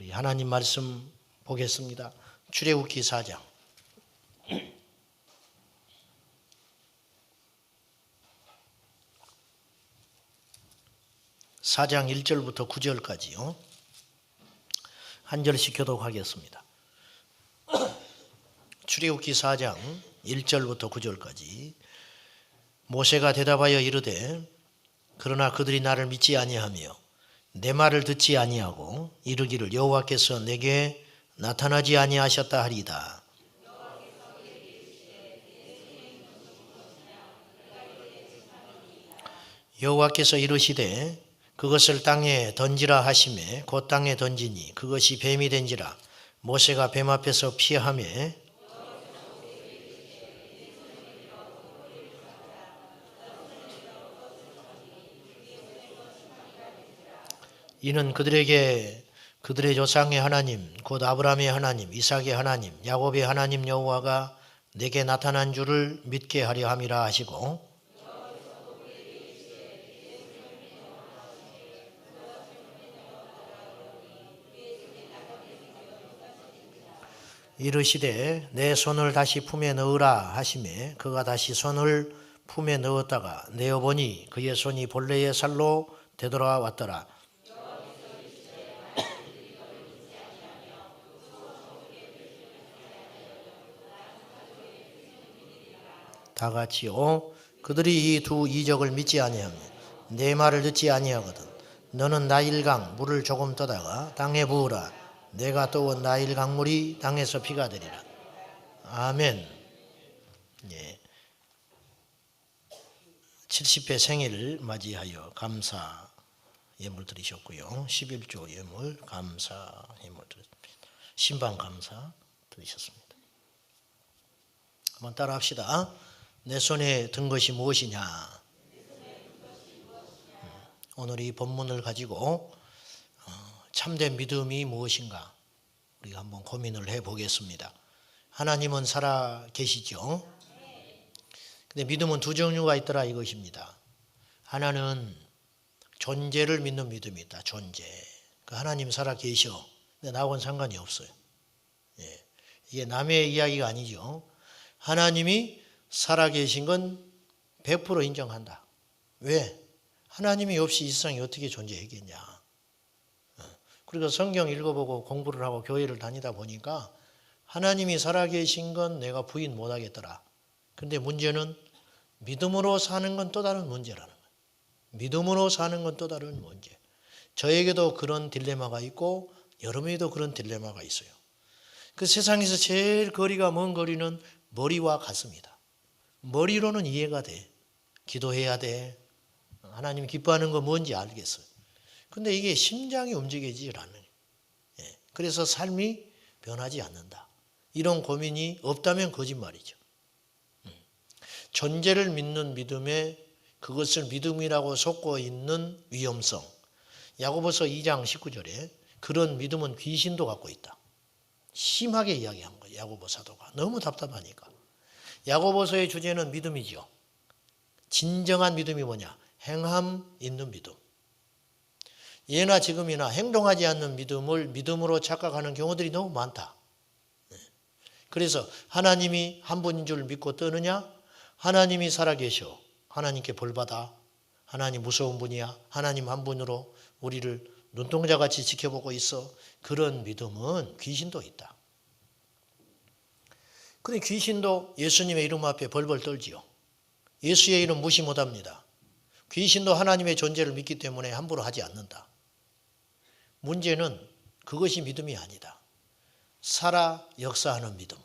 우리 하나님 말씀 보겠습니다. 출애굽기 4장. 4장 1절부터 9절까지요. 한 절씩 교독하겠습니다. 출애굽기 4장 1절부터 9절까지. 모세가 대답하여 이르되 그러나 그들이 나를 믿지 아니하며 내 말을 듣지 아니하고 이르기를 여호와께서 내게 나타나지 아니하셨다 하리이다. 여호와께서 이르시되 그것을 땅에 던지라 하시매 곧 땅에 던지니 그것이 뱀이 된지라. 모세가 뱀 앞에서 피하매 이는 그들에게 그들의 조상의 하나님 곧 아브라함의 하나님 이삭의 하나님 야곱의 하나님 여호와가 내게 나타난 줄을 믿게 하려 함이라 하시고, 이르시되 내 손을 다시 품에 넣으라 하시매 그가 다시 손을 품에 넣었다가 내어보니 그의 손이 본래의 살로 되돌아왔더라. 다 같이요. 그들이 이 두 이적을 믿지 아니하며 내 말을 듣지 아니하거든 너는 나일강 물을 조금 떠다가 땅에 부으라. 내가 떠온 나일 강물이 땅에서 피가 되리라. 아멘. 예. 70회 생일을 맞이하여 감사 예물 드리셨고요. 11조 예물 감사 예물 드렸습니다. 신방 감사 드리셨습니다. 한번 따라 합시다. 내 손에 든 것이 무엇이냐? 오늘 이 본문을 가지고 참된 믿음이 무엇인가 우리가 한번 고민을 해보겠습니다. 하나님은 살아 계시죠? 근데 믿음은 두 종류가 있더라 이것입니다. 하나는 존재를 믿는 믿음이 있다. 존재. 그 하나님 살아 계셔. 근데 나하고는 상관이 없어요. 예. 이게 남의 이야기가 아니죠. 하나님이 살아 계신 건 100% 인정한다. 왜? 하나님이 없이 이 세상이 어떻게 존재하겠냐. 그리고 성경 읽어보고 공부를 하고 교회를 다니다 보니까 하나님이 살아계신 건 내가 부인 못하겠더라. 근데 문제는 믿음으로 사는 건 또 다른 문제라는 거예요. 믿음으로 사는 건 또 다른 문제. 저에게도 그런 딜레마가 있고 여러분에게도 그런 딜레마가 있어요. 그 세상에서 제일 거리가 먼 거리는 머리와 가슴이다. 머리로는 이해가 돼. 기도해야 돼. 하나님 기뻐하는 거 뭔지 알겠어요. 근데 이게 심장이 움직이지라는 거예요. 예. 그래서 삶이 변하지 않는다. 이런 고민이 없다면 거짓말이죠. 존재를 믿는 믿음에 그것을 믿음이라고 속고 있는 위험성. 야고보서 2장 19절에 그런 믿음은 귀신도 갖고 있다. 심하게 이야기한 거예요. 야고보 사도가. 너무 답답하니까. 야고보서의 주제는 믿음이죠. 진정한 믿음이 뭐냐? 행함 있는 믿음. 예나 지금이나 행동하지 않는 믿음을 믿음으로 착각하는 경우들이 너무 많다. 그래서 하나님이 한 분인 줄 믿고 떠느냐? 하나님이 살아계셔. 하나님께 벌받아. 하나님 무서운 분이야. 하나님 한 분으로 우리를 눈동자같이 지켜보고 있어. 그런 믿음은 귀신도 있다. 그런데 귀신도 예수님의 이름 앞에 벌벌 떨지요. 예수의 이름 무시 못합니다. 귀신도 하나님의 존재를 믿기 때문에 함부로 하지 않는다. 문제는 그것이 믿음이 아니다. 살아 역사하는 믿음.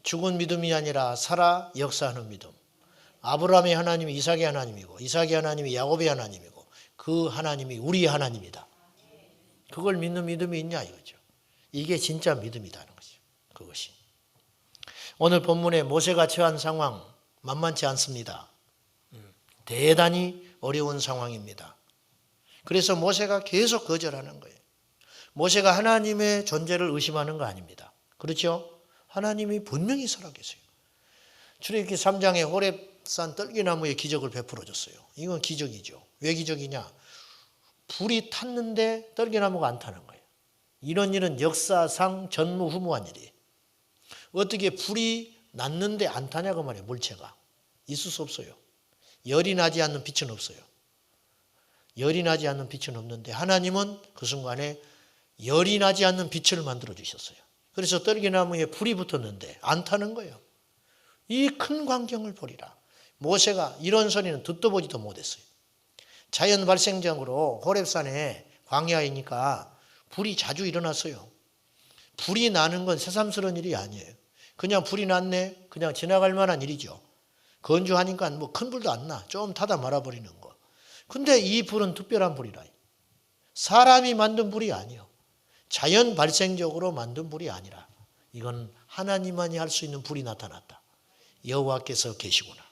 죽은 믿음이 아니라 살아 역사하는 믿음. 아브라함의 하나님이 이삭의 하나님이고 이삭의 하나님이 야곱의 하나님이고 그 하나님이 우리의 하나님이다. 그걸 믿는 믿음이 있냐 이거죠. 이게 진짜 믿음이라는 거죠. 그것이. 오늘 본문에 모세가 처한 상황 만만치 않습니다. 대단히 어려운 상황입니다. 그래서 모세가 계속 거절하는 거예요. 모세가 하나님의 존재를 의심하는 거 아닙니다. 그렇죠? 하나님이 분명히 살아계세요. 출애굽기 3장에 호렙산 떨기나무에 기적을 베풀어 줬어요. 이건 기적이죠. 왜 기적이냐? 불이 탔는데 떨기나무가 안 타는 거예요. 이런 일은 역사상 전무후무한 일이에요. 어떻게 불이 났는데 안 타냐고 말이에요. 물체가. 있을 수 없어요. 열이 나지 않는 빛은 없어요. 열이 나지 않는 빛은 없는데 하나님은 그 순간에 열이 나지 않는 빛을 만들어 주셨어요. 그래서 떨기나무에 불이 붙었는데 안 타는 거예요. 이 큰 광경을 보리라. 모세가 이런 소리는 듣도 보지도 못했어요. 자연 발생적으로 호렙산에 광야이니까 불이 자주 일어났어요. 불이 나는 건 새삼스러운 일이 아니에요. 그냥 불이 났네. 그냥 지나갈 만한 일이죠. 건조하니까 뭐 큰 불도 안 나. 좀 타다 말아버리는 거. 근데 이 불은 특별한 불이라. 사람이 만든 불이 아니에요. 자연 발생적으로 만든 불이 아니라 이건 하나님만이 할 수 있는 불이 나타났다. 여호와께서 계시구나.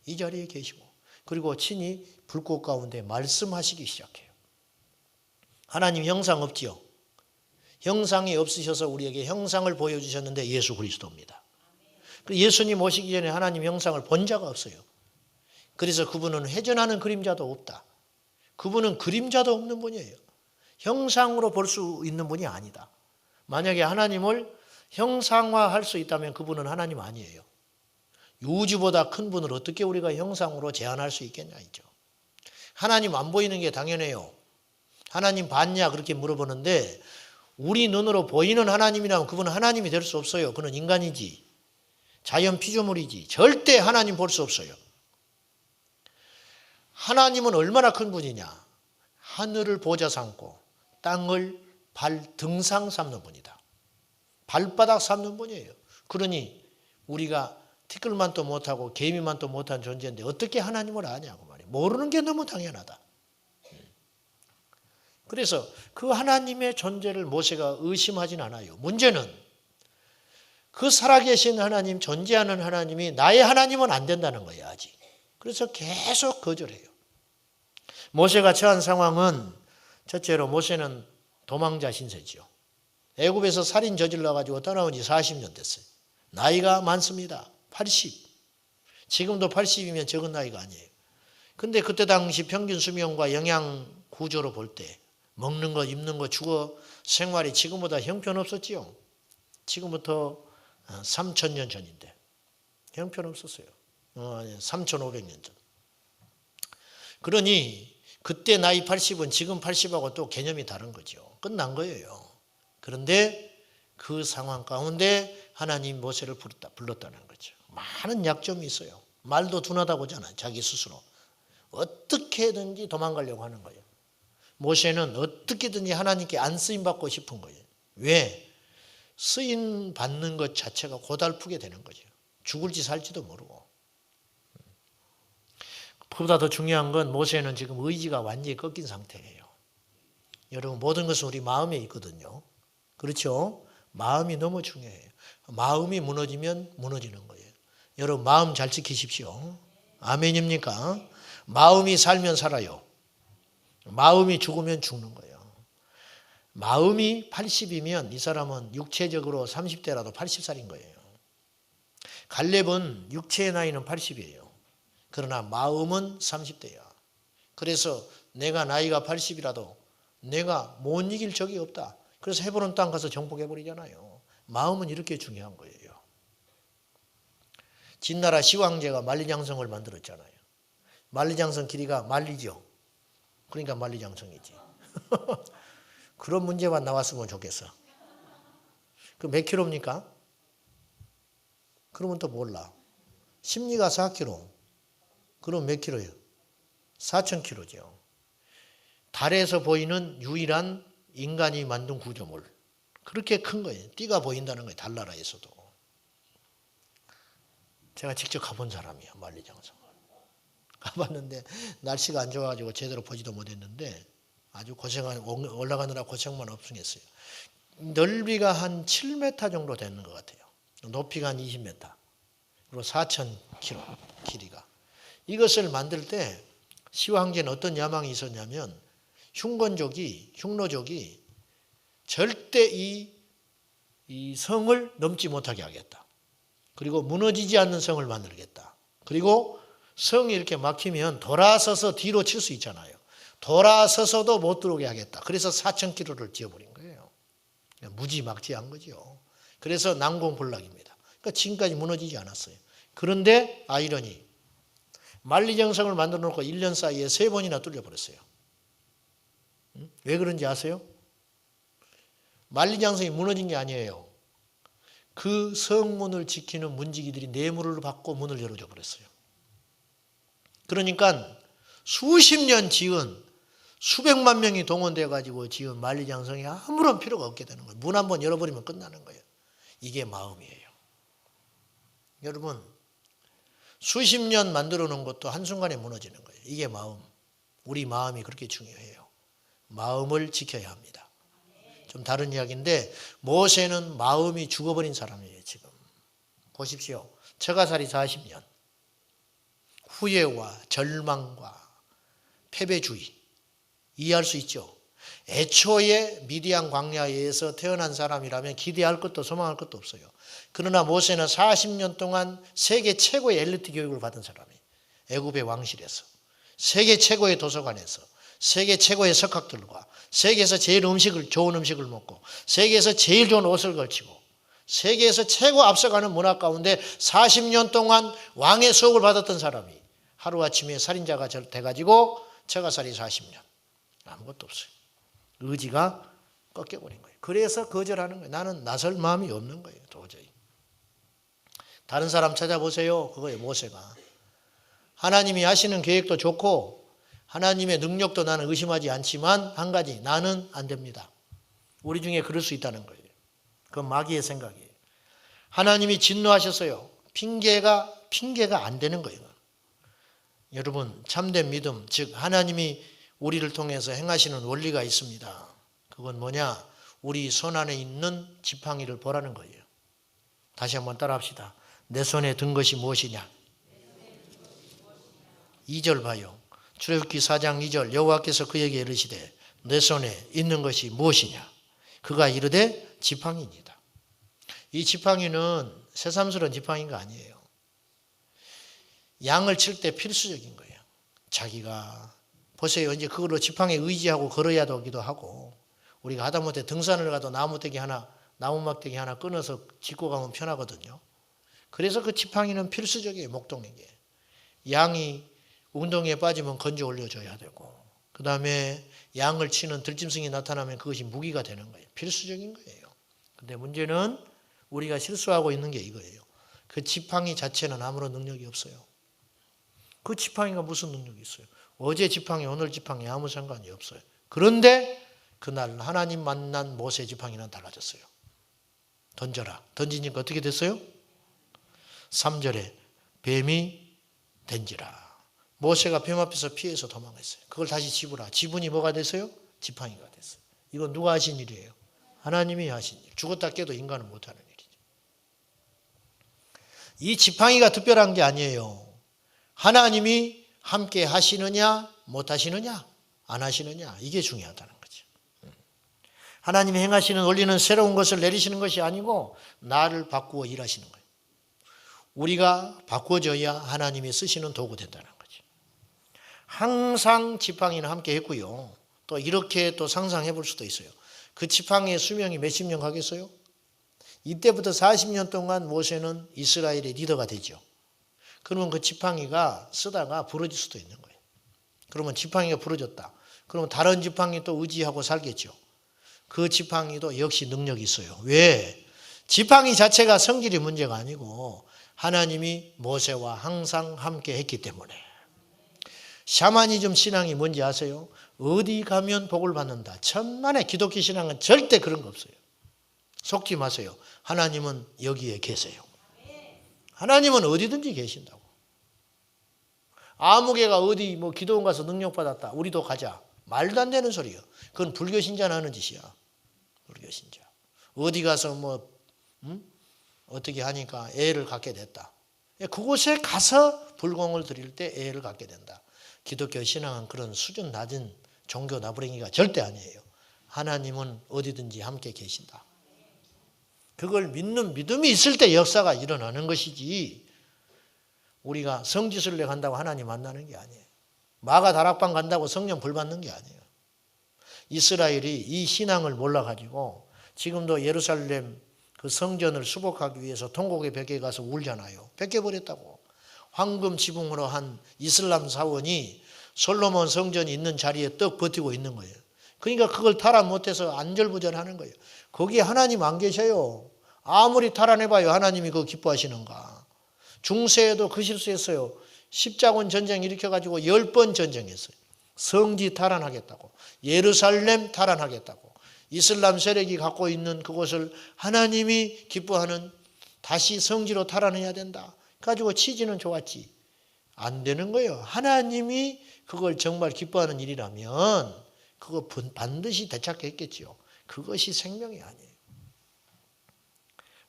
이 자리에 계시고 그리고 친히 불꽃 가운데 말씀하시기 시작해요. 하나님 형상 없지요. 형상이 없으셔서 우리에게 형상을 보여주셨는데 예수 그리스도입니다. 예수님 오시기 전에 하나님 형상을 본 자가 없어요. 그래서 그분은 회전하는 그림자도 없다. 그분은 그림자도 없는 분이에요. 형상으로 볼 수 있는 분이 아니다. 만약에 하나님을 형상화할 수 있다면 그분은 하나님 아니에요. 우주보다 큰 분을 어떻게 우리가 형상으로 제한할 수 있겠냐 이죠. 하나님 안 보이는 게 당연해요. 하나님 봤냐 그렇게 물어보는데 우리 눈으로 보이는 하나님이라면 그분은 하나님이 될 수 없어요. 그는 인간이지. 자연 피조물이지. 절대 하나님 볼 수 없어요. 하나님은 얼마나 큰 분이냐. 하늘을 보좌 삼고 땅을 등상 삼는 분이다. 발바닥 삼는 분이에요. 그러니 우리가 티끌만도 못하고 개미만도 못한 존재인데 어떻게 하나님을 아냐고 말이에요. 모르는 게 너무 당연하다. 그래서 그 하나님의 존재를 모세가 의심하진 않아요. 문제는 그 살아계신 하나님, 존재하는 하나님이 나의 하나님은 안 된다는 거예요. 아직. 그래서 계속 거절해요. 모세가 처한 상황은 첫째로 모세는 도망자 신세지요. 애굽에서 살인 저질러가지고 떠나온 지 40년 됐어요. 나이가 많습니다. 80. 지금도 80이면 적은 나이가 아니에요. 근데 그때 당시 평균 수명과 영양 구조로 볼 때 먹는 거, 입는 거, 주거 생활이 지금보다 형편없었지요. 지금부터 3,000년 전인데 형편없었어요. 3,500년 전. 그러니 그때 나이 80은 지금 80하고 또 개념이 다른 거죠. 끝난 거예요. 그런데 그 상황 가운데 하나님 모세를 불렀다는 거죠. 많은 약점이 있어요. 말도 둔하다고 하잖아요. 자기 스스로. 어떻게든지 도망가려고 하는 거예요. 모세는 어떻게든지 하나님께 안 쓰임받고 싶은 거예요. 왜? 쓰임 받는 것 자체가 고달프게 되는 거죠. 죽을지 살지도 모르고. 그보다 더 중요한 건 모세는 지금 의지가 완전히 꺾인 상태예요. 여러분 모든 것은 우리 마음에 있거든요. 그렇죠? 마음이 너무 중요해요. 마음이 무너지면 무너지는 거예요. 여러분 마음 잘 지키십시오. 아멘입니까? 마음이 살면 살아요. 마음이 죽으면 죽는 거예요. 마음이 80이면 이 사람은 육체적으로 30대라도 80살인 거예요. 갈렙은 육체의 나이는 80이에요. 그러나 마음은 30대야. 그래서 내가 나이가 80이라도 내가 못 이길 적이 없다. 그래서 헤브론 땅 가서 정복해버리잖아요. 마음은 이렇게 중요한 거예요. 진나라 시황제가 만리장성을 만들었잖아요. 만리장성 길이가 만리죠. 그러니까 만리장성이지. 그런 문제만 나왔으면 좋겠어. 그 몇 킬로입니까? 그러면 또 몰라. 심리가 4km. 그럼 몇 킬로예요? 4,000km죠. 달에서 보이는 유일한 인간이 만든 구조물. 그렇게 큰 거예요. 띠가 보인다는 거예요. 달나라에서도. 제가 직접 가본 사람이에요. 만리장성. 가봤는데 날씨가 안 좋아가지고 제대로 보지도 못했는데 아주 올라가느라 고생만 없으겠어요. 넓이가 한 7m 정도 되는 것 같아요. 높이가 한 20m. 그리고 4,000km 길이가. 이것을 만들 때 시황제는 어떤 야망이 있었냐면 흉노족이 절대 이 성을 넘지 못하게 하겠다. 그리고 무너지지 않는 성을 만들겠다. 그리고 성이 이렇게 막히면 돌아서서 뒤로 칠 수 있잖아요. 돌아서서도 못 들어오게 하겠다. 그래서 4,000km를 지어버린 거예요. 무지막지한 거죠. 그래서 난공불락입니다. 그러니까 지금까지 무너지지 않았어요. 그런데 아이러니, 만리장성을 만들어 놓고 1년 사이에 3번이나 뚫려버렸어요. 왜 그런지 아세요? 만리장성이 무너진 게 아니에요. 그 성문을 지키는 문지기들이 뇌물을 받고 문을 열어줘 버렸어요. 그러니까 수십 년 지은 수백만 명이 동원되어 가지고 지은 만리장성이 아무런 필요가 없게 되는 거예요. 문 한번 열어버리면 끝나는 거예요. 이게 마음이에요. 여러분, 수십 년 만들어 놓은 것도 한순간에 무너지는 거예요. 이게 마음. 우리 마음이 그렇게 중요해요. 마음을 지켜야 합니다. 좀 다른 이야기인데 모세는 마음이 죽어버린 사람이에요. 지금 보십시오. 처가살이 40년, 후회와 절망과 패배주의, 이해할 수 있죠. 애초에 미디안 광야에서 태어난 사람이라면 기대할 것도 소망할 것도 없어요. 그러나 모세는 40년 동안 세계 최고의 엘리트 교육을 받은 사람이에요. 애굽의 왕실에서, 세계 최고의 도서관에서, 세계 최고의 석학들과 세계에서 제일 좋은 음식을 먹고 세계에서 제일 좋은 옷을 걸치고 세계에서 최고 앞서가는 문화 가운데 40년 동안 왕의 수업을 받았던 사람이 하루아침에 살인자가 돼가지고 처가살이 40년. 아무것도 없어요. 의지가 꺾여버린 거예요. 그래서 거절하는 거예요. 나는 나설 마음이 없는 거예요. 도저히. 다른 사람 찾아보세요. 그거예요. 모세가. 하나님이 하시는 계획도 좋고 하나님의 능력도 나는 의심하지 않지만 한 가지, 나는 안 됩니다. 우리 중에 그럴 수 있다는 거예요. 그건 마귀의 생각이에요. 하나님이 진노하셨어요. 핑계가 안 되는 거예요. 여러분, 참된 믿음, 즉 하나님이 우리를 통해서 행하시는 원리가 있습니다. 그건 뭐냐? 우리 손 안에 있는 지팡이를 보라는 거예요. 다시 한번 따라합시다. 내 손에 든 것이 무엇이냐? 2절 봐요. 출애굽기 4장 2절, 여호와께서 그에게 이르시되 내 손에 있는 것이 무엇이냐? 그가 이르되 지팡이니이다. 이 지팡이는 새삼스러운 지팡이가 아니에요. 양을 칠 때 필수적인 거예요. 자기가 보세요. 이제 그걸로 지팡이 의지하고 걸어야 되기도 하고, 우리가 하다못해 등산을 가도 나무막대기 하나 끊어서 짚고 가면 편하거든요. 그래서 그 지팡이는 필수적이에요. 목동에게. 양이 운동에 빠지면 건져 올려줘야 되고, 그 다음에 양을 치는 들짐승이 나타나면 그것이 무기가 되는 거예요. 필수적인 거예요. 근데 문제는 우리가 실수하고 있는 게 이거예요. 그 지팡이 자체는 아무런 능력이 없어요. 그 지팡이가 무슨 능력이 있어요? 어제 지팡이, 오늘 지팡이 아무 상관이 없어요. 그런데 그날 하나님 만난 모세 지팡이는 달라졌어요. 던져라. 던지니까 어떻게 됐어요? 3절에 뱀이 던지라. 모세가 뱀 앞에서 피해서 도망했어요. 그걸 다시 집으라. 지분이 뭐가 됐어요? 지팡이가 됐어요. 이건 누가 하신 일이에요? 하나님이 하신 일. 죽었다 깨도 인간은 못하는 일이죠. 이 지팡이가 특별한 게 아니에요. 하나님이 함께 하시느냐 못 하시느냐 안 하시느냐, 이게 중요하다는 거죠. 하나님이 행하시는 원리는 새로운 것을 내리시는 것이 아니고 나를 바꾸어 일하시는 거예요. 우리가 바꿔줘야 하나님이 쓰시는 도구 된다는 거죠. 항상 지팡이는 함께 했고요. 또 이렇게 또 상상해 볼 수도 있어요. 그 지팡이의 수명이 몇십 년 가겠어요? 이때부터 40년 동안 모세는 이스라엘의 리더가 되죠. 그러면 그 지팡이가 쓰다가 부러질 수도 있는 거예요. 그러면 지팡이가 부러졌다. 그러면 다른 지팡이 또 의지하고 살겠죠. 그 지팡이도 역시 능력이 있어요. 왜? 지팡이 자체가 성질이 문제가 아니고 하나님이 모세와 항상 함께 했기 때문에. 샤머니즘 신앙이 뭔지 아세요? 어디 가면 복을 받는다. 천만의 기독교 신앙은 절대 그런 거 없어요. 속지 마세요. 하나님은 여기에 계세요. 하나님은 어디든지 계신다고. 아무개가 어디 기도원 가서 능력받았다. 우리도 가자. 말도 안 되는 소리예요. 그건 불교신자는 하는 짓이야. 불교신자. 어디 가서 어떻게 하니까 애를 갖게 됐다. 그곳에 가서 불공을 드릴 때 애를 갖게 된다. 기독교 신앙은 그런 수준 낮은 종교 나부랭이가 절대 아니에요. 하나님은 어디든지 함께 계신다. 그걸 믿는 믿음이 있을 때 역사가 일어나는 것이지, 우리가 성지순례 간다고 하나님 만나는 게 아니에요. 마가 다락방 간다고 성령 불 받는 게 아니에요. 이스라엘이 이 신앙을 몰라가지고 지금도 예루살렘 그 성전을 수복하기 위해서 통곡의 벽에 가서 울잖아요. 뺏겨버렸다고. 황금 지붕으로 한 이슬람 사원이 솔로몬 성전이 있는 자리에 떡 버티고 있는 거예요. 그러니까 그걸 탈환 못해서 안절부절하는 거예요. 거기에 하나님 안 계셔요. 아무리 탈환해봐요. 하나님이 그거 기뻐하시는가. 중세에도 그 실수했어요. 십자군 전쟁 일으켜가지고 10번 전쟁했어요. 성지 탈환하겠다고. 예루살렘 탈환하겠다고. 이슬람 세력이 갖고 있는 그곳을 하나님이 기뻐하는 다시 성지로 탈환해야 된다. 가지고 취지는 좋았지. 안 되는 거예요. 하나님이 그걸 정말 기뻐하는 일이라면 그거 반드시 되찾겠겠지요. 그것이 생명이 아니에요.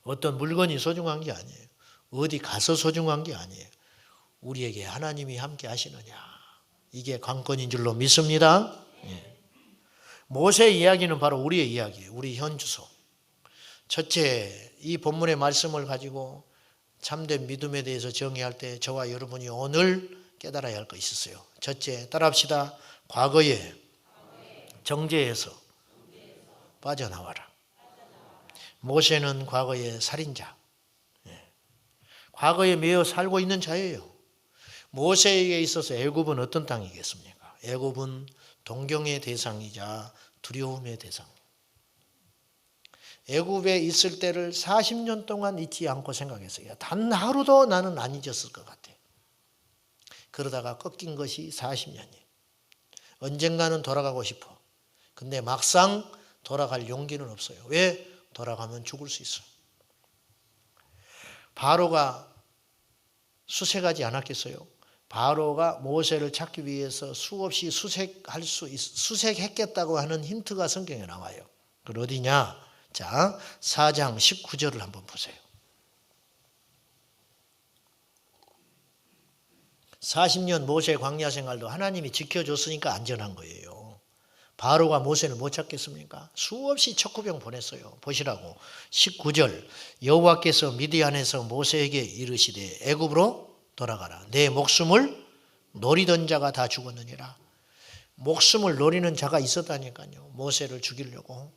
어떤 물건이 소중한 게 아니에요. 어디 가서 소중한 게 아니에요. 우리에게 하나님이 함께 하시느냐. 이게 관건인 줄로 믿습니다. 예. 모세 이야기는 바로 우리의 이야기예요. 우리 현주소. 첫째, 이 본문의 말씀을 가지고 참된 믿음에 대해서 정의할 때 저와 여러분이 오늘 깨달아야 할 것이 있어요. 첫째, 따라합시다. 과거에 정죄에서 빠져나와라. 모세는 과거의 살인자. 과거에 매여 살고 있는 자예요. 모세에게 있어서 애굽은 어떤 땅이겠습니까? 애굽은 동경의 대상이자 두려움의 대상. 애굽에 있을 때를 40년 동안 잊지 않고 생각했어요. 단 하루도 나는 안 잊었을 것 같아. 그러다가 꺾인 것이 40년이에요. 언젠가는 돌아가고 싶어. 근데 막상 돌아갈 용기는 없어요. 왜? 돌아가면 죽을 수 있어요. 바로가 수색하지 않았겠어요? 바로가 모세를 찾기 위해서 수없이 수색했겠다고 하는 힌트가 성경에 나와요. 그건 어디냐? 자, 4장 19절을 한번 보세요. 40년 모세 광야 생활도 하나님이 지켜줬으니까 안전한 거예요. 바로가 모세를 못 찾겠습니까? 수없이 척후병 보냈어요. 보시라고. 19절 여호와께서 미디안에서 모세에게 이르시되 애굽으로 돌아가라. 내 목숨을 노리던 자가 다 죽었느니라. 목숨을 노리는 자가 있었다니까요. 모세를 죽이려고.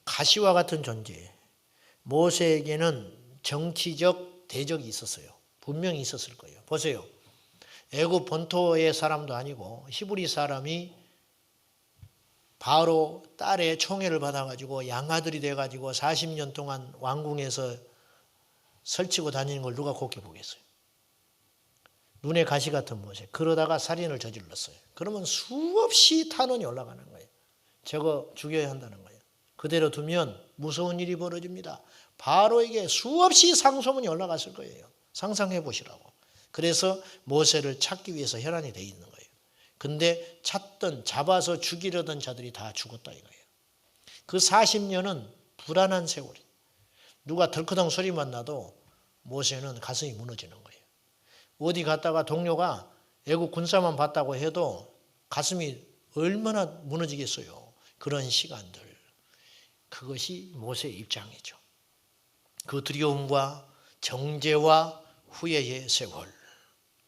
가시와 같은 존재. 모세에게는 정치적 대적이 있었어요. 분명히 있었을 거예요. 보세요. 애굽 본토의 사람도 아니고 히브리 사람이 바로 딸의 총애를 받아가지고 양아들이 돼가지고 40년 동안 왕궁에서 설치고 다니는 걸 누가 곱게 보겠어요. 눈에 가시 같은 모세. 그러다가 살인을 저질렀어요. 그러면 수없이 탄원이 올라가는 거예요. 저거 죽여야 한다는 거예요. 그대로 두면 무서운 일이 벌어집니다. 바로에게 수없이 상소문이 올라갔을 거예요. 상상해 보시라고. 그래서 모세를 찾기 위해서 혈안이 돼 있는 거예요. 근데 찾던 잡아서 죽이려던 자들이 다 죽었다 이거예요. 그 40년은 불안한 세월이. 누가 덜커덩 소리만 나도 모세는 가슴이 무너지는 거예요. 어디 갔다가 동료가 애국 군사만 봤다고 해도 가슴이 얼마나 무너지겠어요. 그런 시간들. 그것이 모세의 입장이죠. 그 두려움과 정죄와 후회의 세월.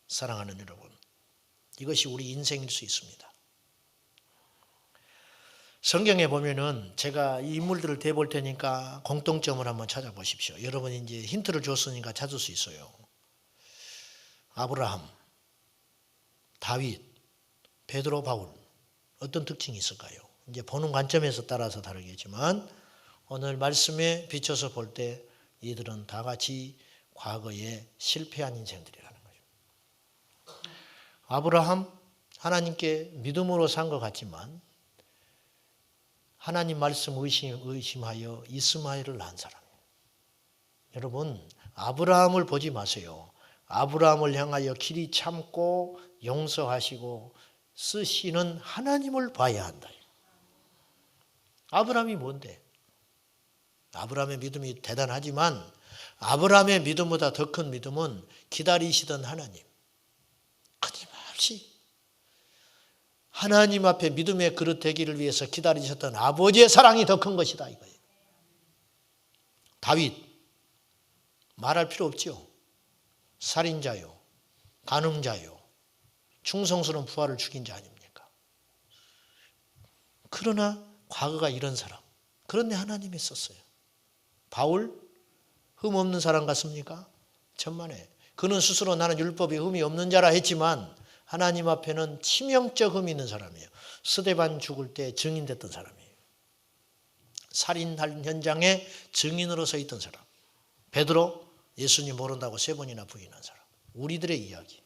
사랑하는 여러분. 이것이 우리 인생일 수 있습니다. 성경에 보면은 제가 이 인물들을 대볼 테니까 공통점을 한번 찾아보십시오. 여러분이 이제 힌트를 줬으니까 찾을 수 있어요. 아브라함, 다윗, 베드로, 바울. 어떤 특징이 있을까요? 이제 보는 관점에서 따라서 다르겠지만 오늘 말씀에 비춰서 볼 때 이들은 다 같이 과거에 실패한 인생들이라는 거죠. 아브라함 하나님께 믿음으로 산 것 같지만 하나님 말씀 의심하여 이스마엘을 낳은 사람이에요. 여러분 아브라함을 보지 마세요. 아브라함을 향하여 길이 참고 용서하시고 쓰시는 하나님을 봐야 한다. 아브라함이 뭔데? 아브라함의 믿음이 대단하지만 아브라함의 믿음보다 더 큰 믿음은 기다리시던 하나님. 끊임없이 하나님 앞에 믿음의 그릇 되기를 위해서 기다리셨던 아버지의 사랑이 더 큰 것이다 이거예요. 다윗 말할 필요 없죠. 살인자요, 간음자요, 충성스러운 부하를 죽인 자 아닙니까? 그러나 과거가 이런 사람. 그런데 하나님이 썼어요. 바울 흠 없는 사람 같습니까? 천만에. 그는 스스로 나는 율법에 흠이 없는 자라 했지만 하나님 앞에는 치명적 흠이 있는 사람이에요. 스데반 죽을 때 증인됐던 사람이에요. 살인할 현장에 증인으로 서 있던 사람. 베드로 예수님 모른다고 3번이나 부인한 사람. 우리들의 이야기.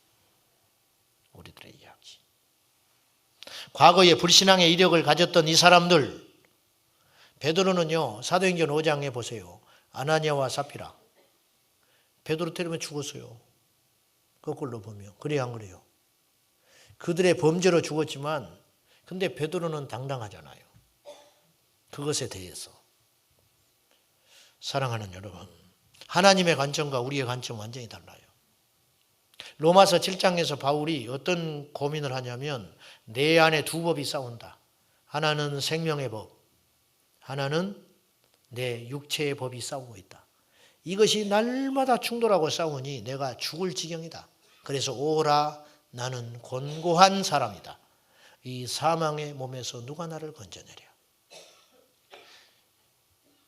우리들의 이야기. 과거에 불신앙의 이력을 가졌던 이 사람들, 베드로는요, 사도행전 5장에 보세요. 아나니아와 사피라. 베드로 때리면 죽었어요. 거꾸로 보면. 그래요, 안 그래요? 그들의 범죄로 죽었지만, 근데 베드로는 당당하잖아요. 그것에 대해서. 사랑하는 여러분, 하나님의 관점과 우리의 관점은 완전히 달라요. 로마서 7장에서 바울이 어떤 고민을 하냐면 내 안에 두 법이 싸운다. 하나는 생명의 법, 하나는 내 육체의 법이 싸우고 있다. 이것이 날마다 충돌하고 싸우니 내가 죽을 지경이다. 그래서 오라 나는 곤고한 사람이다. 이 사망의 몸에서 누가 나를 건져내랴.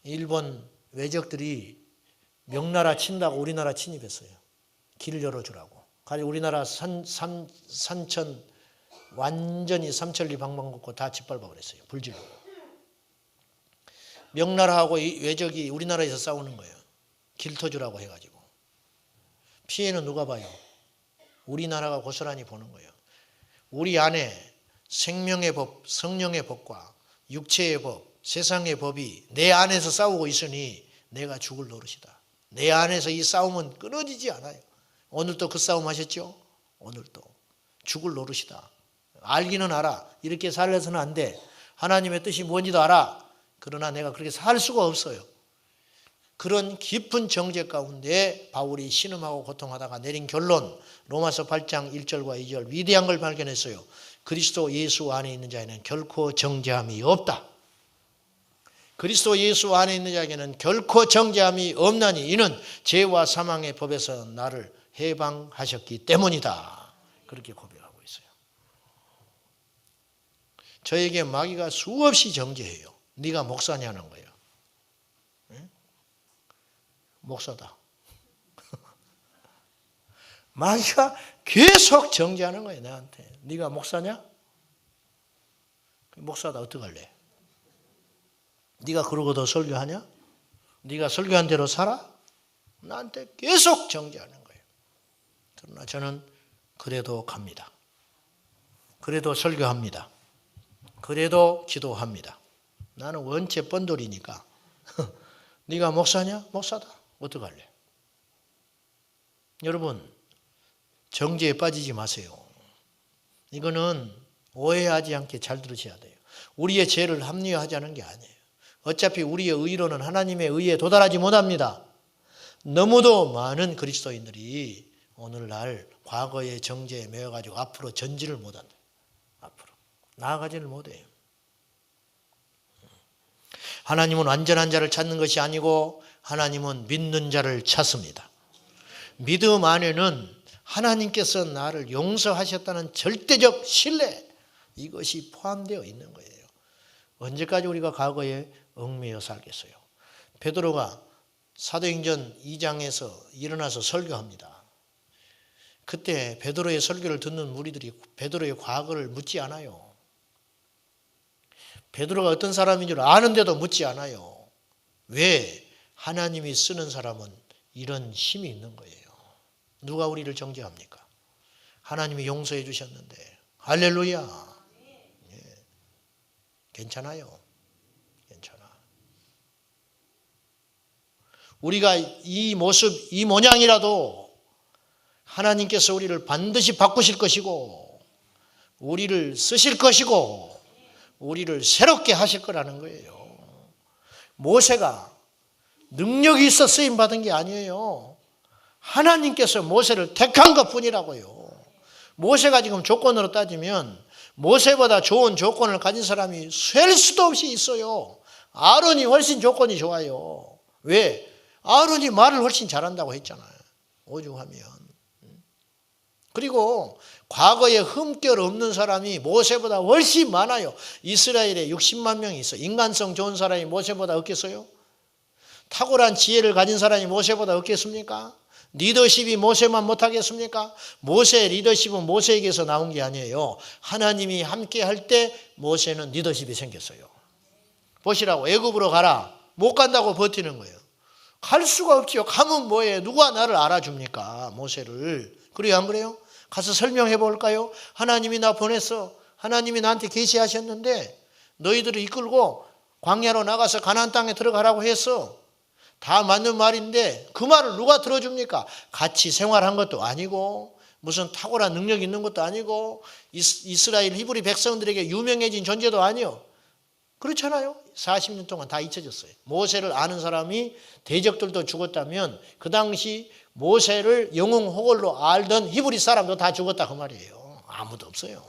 일본 외적들이 명나라 친다고 우리나라 침입했어요. 길을 열어주라고. 가지고 우리나라 산천 완전히 삼천리 방방 걷고 다 짓밟아 버렸어요. 불질로. 명나라하고 외적이 우리나라에서 싸우는 거예요. 길 터주라고 해가지고. 피해는 누가 봐요? 우리나라가 고스란히 보는 거예요. 우리 안에 생명의 법, 성령의 법과 육체의 법, 세상의 법이 내 안에서 싸우고 있으니 내가 죽을 노릇이다. 내 안에서 이 싸움은 끊어지지 않아요. 오늘도 그 싸움 하셨죠? 오늘도. 죽을 노릇이다. 알기는 알아. 이렇게 살려서는 안 돼. 하나님의 뜻이 뭔지도 알아. 그러나 내가 그렇게 살 수가 없어요. 그런 깊은 정죄 가운데 바울이 신음하고 고통하다가 내린 결론, 로마서 8장 1절과 2절 위대한 걸 발견했어요. 그리스도 예수 안에 있는 자에는 결코 정죄함이 없다. 그리스도 예수 안에 있는 자에게는 결코 정죄함이 없나니 이는 죄와 사망의 법에서 나를 해방하셨기 때문이다. 그렇게 고백하고 있어요. 저에게 마귀가 수없이 정죄해요. 네가 목사냐는 거예요. 응? 목사다. 마귀가 계속 정죄하는 거예요. 나한테. 네가 목사냐? 목사다. 어떡할래? 네가 그러고도 설교하냐? 네가 설교한 대로 살아? 나한테 계속 정죄하는 거예요. 그러나 저는 그래도 갑니다. 그래도 설교합니다. 그래도 기도합니다. 나는 원체 뻔돌이니까. 네가 목사냐? 목사다. 어떡할래? 여러분, 정죄에 빠지지 마세요. 이거는 오해하지 않게 잘 들으셔야 돼요. 우리의 죄를 합리화하자는 게 아니에요. 어차피 우리의 의로는 하나님의 의에 도달하지 못합니다. 너무도 많은 그리스도인들이 오늘날 과거의 정죄에 매여가지고 앞으로 전진을 못한다. 앞으로 나아가지를 못해요. 하나님은 완전한 자를 찾는 것이 아니고 하나님은 믿는 자를 찾습니다. 믿음 안에는 하나님께서 나를 용서하셨다는 절대적 신뢰, 이것이 포함되어 있는 거예요. 언제까지 우리가 과거에 얽매여 살겠어요? 베드로가 사도행전 2장에서 일어나서 설교합니다. 그때 베드로의 설교를 듣는 무리들이 베드로의 과거를 묻지 않아요. 베드로가 어떤 사람인 줄 아는데도 묻지 않아요. 왜? 하나님이 쓰는 사람은 이런 힘이 있는 거예요. 누가 우리를 정죄합니까? 하나님이 용서해 주셨는데. 할렐루야. 예. 괜찮아요. 괜찮아. 우리가 이 모습, 이 모양이라도 하나님께서 우리를 반드시 바꾸실 것이고 우리를 쓰실 것이고 우리를 새롭게 하실 거라는 거예요. 모세가 능력이 있어 쓰임 받은 게 아니에요. 하나님께서 모세를 택한 것뿐이라고요. 모세가 지금 조건으로 따지면 모세보다 좋은 조건을 가진 사람이 셀 수도 없이 있어요. 아론이 훨씬 조건이 좋아요. 왜? 아론이 말을 훨씬 잘한다고 했잖아요. 오죽하면. 그리고 과거에 흠결 없는 사람이 모세보다 훨씬 많아요. 이스라엘에 60만 명이 있어. 인간성 좋은 사람이 모세보다 없겠어요? 탁월한 지혜를 가진 사람이 모세보다 없겠습니까? 리더십이 모세만 못하겠습니까? 모세의 리더십은 모세에게서 나온 게 아니에요. 하나님이 함께 할 때 모세는 리더십이 생겼어요. 보시라고. 애굽으로 가라. 못 간다고 버티는 거예요. 갈 수가 없지요. 가면 뭐예요? 누가 나를 알아줍니까? 모세를. 그래요, 안 그래요? 가서 설명해 볼까요? 하나님이 나 보냈어. 하나님이 나한테 계시하셨는데 너희들을 이끌고 광야로 나가서 가나안 땅에 들어가라고 했어. 다 맞는 말인데 그 말을 누가 들어줍니까? 같이 생활한 것도 아니고 무슨 탁월한 능력이 있는 것도 아니고 이스라엘 히브리 백성들에게 유명해진 존재도 아니요. 그렇잖아요. 40년 동안 다 잊혀졌어요. 모세를 아는 사람이 대적들도 죽었다면 그 당시 모세를 영웅호걸로 알던 히브리 사람도 다 죽었다 그 말이에요. 아무도 없어요.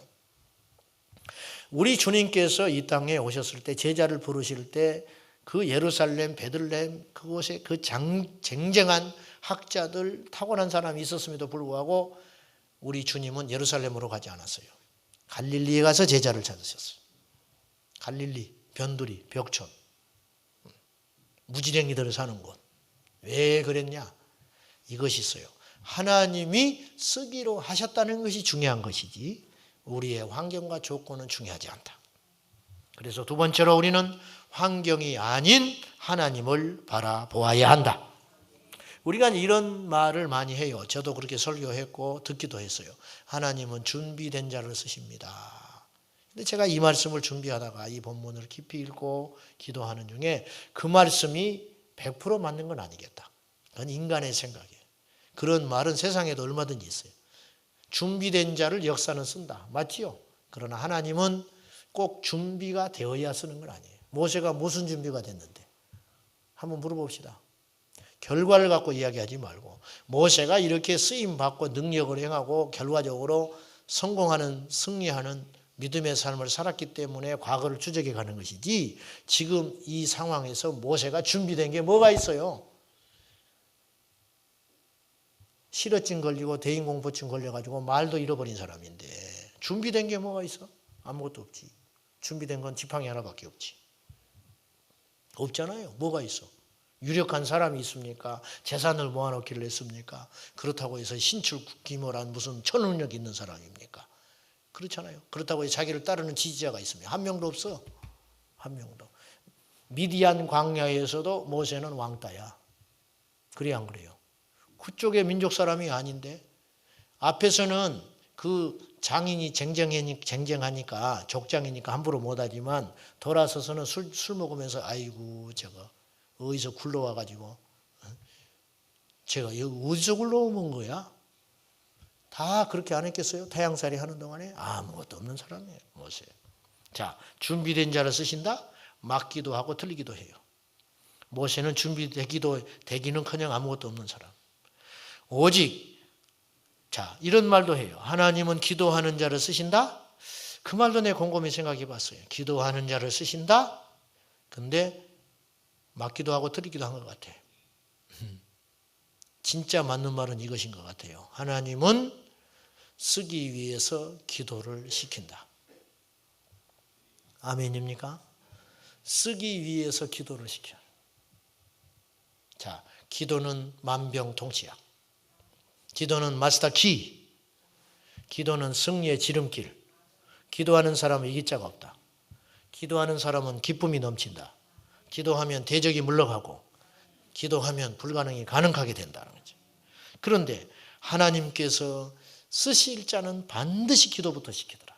우리 주님께서 이 땅에 오셨을 때 제자를 부르실 때 그 예루살렘, 베들레헴 그곳에 그 쟁쟁한 학자들 탁월한 사람이 있었음에도 불구하고 우리 주님은 예루살렘으로 가지 않았어요. 갈릴리에 가서 제자를 찾으셨어요. 갈릴리, 변두리, 벽촌, 무지랭이들을 사는 곳. 왜 그랬냐? 이것이 있어요. 하나님이 쓰기로 하셨다는 것이 중요한 것이지 우리의 환경과 조건은 중요하지 않다. 그래서 두 번째로 우리는 환경이 아닌 하나님을 바라보아야 한다. 우리가 이런 말을 많이 해요. 저도 그렇게 설교했고 듣기도 했어요. 하나님은 준비된 자를 쓰십니다. 근데 제가 이 말씀을 준비하다가 이 본문을 깊이 읽고 기도하는 중에 그 말씀이 100% 맞는 건 아니겠다. 그건 인간의 생각이에요. 그런 말은 세상에도 얼마든지 있어요. 준비된 자를 역사는 쓴다. 맞지요? 그러나 하나님은 꼭 준비가 되어야 쓰는 건 아니에요. 모세가 무슨 준비가 됐는데? 한번 물어봅시다. 결과를 갖고 이야기하지 말고 모세가 이렇게 쓰임받고 능력을 행하고 결과적으로 성공하는 승리하는 믿음의 삶을 살았기 때문에 과거를 추적해 가는 것이지 지금 이 상황에서 모세가 준비된 게 뭐가 있어요? 실어증 걸리고 대인공포증 걸려가지고 말도 잃어버린 사람인데 준비된 게 뭐가 있어? 아무것도 없지. 준비된 건 지팡이 하나밖에 없지. 없잖아요. 뭐가 있어? 유력한 사람이 있습니까? 재산을 모아놓기를 했습니까? 그렇다고 해서 신출귀몰한 무슨 초능력 있는 사람입니까? 그렇잖아요. 그렇다고 해서 자기를 따르는 지지자가 있습니다. 한 명도 없어. 한 명도. 미디안 광야에서도 모세는 왕따야. 그래 안 그래요? 그쪽의 민족 사람이 아닌데 앞에서는 그 장인이 쟁쟁하니까 족장이니까 함부로 못하지만 돌아서서는 술 먹으면서 아이고 저거 어디서 굴러와가지고 제가 여기 어디서 굴러온 거야? 다 그렇게 안 했겠어요? 타향살이 하는 동안에 아무것도 없는 사람이에요. 모세. 자, 준비된 자를 쓰신다? 맞기도 하고 틀리기도 해요. 모세는 되기는커녕 아무것도 없는 사람. 오직 자 이런 말도 해요. 하나님은 기도하는 자를 쓰신다? 그 말도 내 곰곰이 생각해 봤어요. 기도하는 자를 쓰신다? 근데 맞기도 하고 틀리기도 한 것 같아. 진짜 맞는 말은 이것인 것 같아요. 하나님은 쓰기 위해서 기도를 시킨다. 아멘입니까? 쓰기 위해서 기도를 시켜. 자, 기도는 만병통치약. 기도는 마스터 키. 기도는 승리의 지름길. 기도하는 사람은 이길 자가 없다. 기도하는 사람은 기쁨이 넘친다. 기도하면 대적이 물러가고 기도하면 불가능이 가능하게 된다는 거죠. 그런데 하나님께서 쓰실 자는 반드시 기도부터 시키더라.